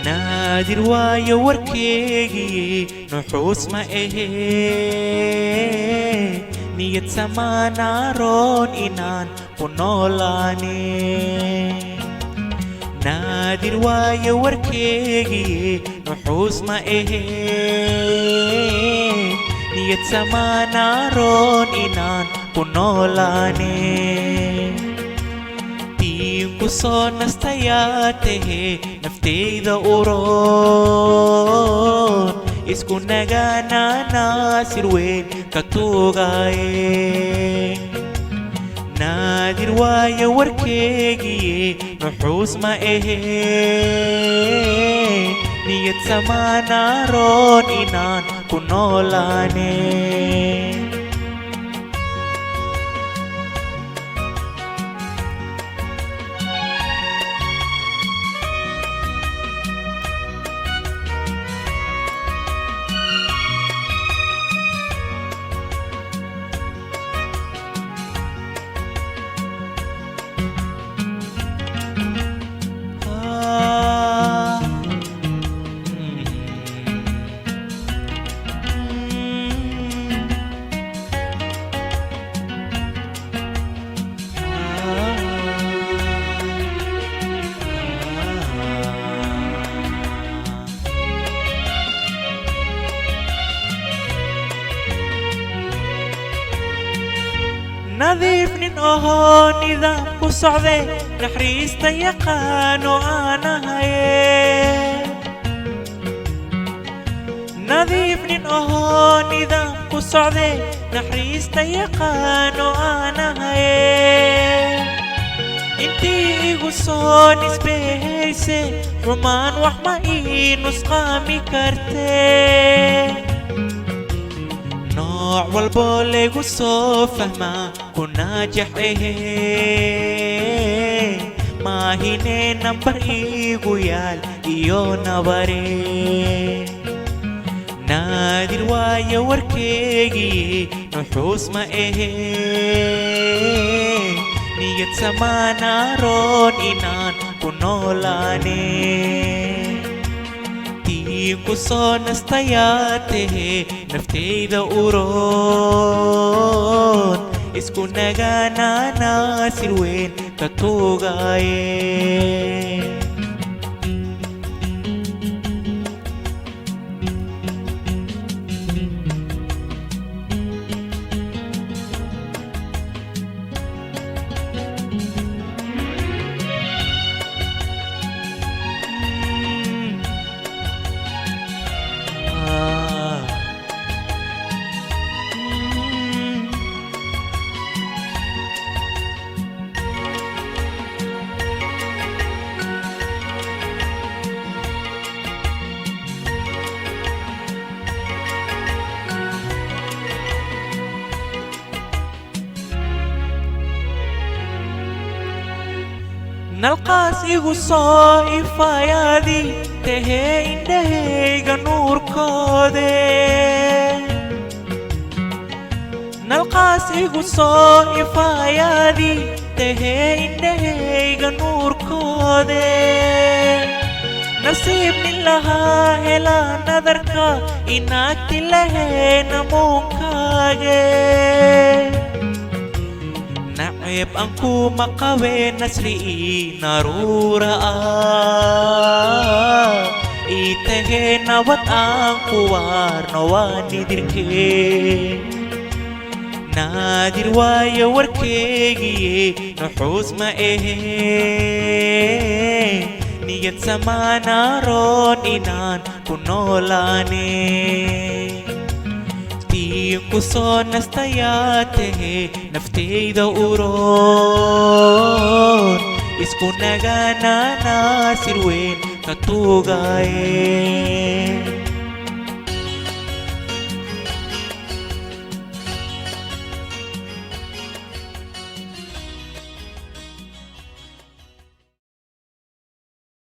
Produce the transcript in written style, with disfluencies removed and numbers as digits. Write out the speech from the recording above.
naadir waayo warkeygii nuxuus ma ahe niyad samaanaaroon inaan ku noolaane naadir waayo warkeygii nuxuus ma ahe niyad samaanaaroon inaan ku noolaane diinku soo nastayaa tahe nafteyda uroon isku nagaanaanaasir weyn ka tuugaaye naadir waayo warkeygii nuxuus ma ahe niyad samaanaaroon inaan ku noolaane nadiif nin ahoo nidaam ku socde naxariista yaqaano aan ahaye nadiif nin ahoo nidaam ku socde naxariista yaqaano aan ahaye intii igu soo nisbehayse rumaan wax ma ii nusqaami karte nooc walbo laygu soo fahmaa ku naajax ahe maahine nambar iigu yaal iyo nabare naadir waayo warkeygii nuxuus ma ahe niyad samaanaaroon inaan ku noolaane diinku soo nastayaa tahe nafteyda uroon isku nagaanaanaasir weyn ka tuugaaye nalqaas igu soo ifayaadii tahee indhahayga nuurkoode nalqaas igu soo ifayaadii tahee indhahayga nuurkoode nasiib nin lahaa helaa nadarka inaagti lahee namuunkaage nacib aan kuma qabe nasri ii naruura ii tahee nabad aan ku waarno waa nidirkee naadir waayo warkeygii nuxuus ma ahe niyad samaanaaroon inaan ku noolaane diinku soo nastayaa tahe nafteyda uroon isku nagaanaanaasir weyn ka tuugaaye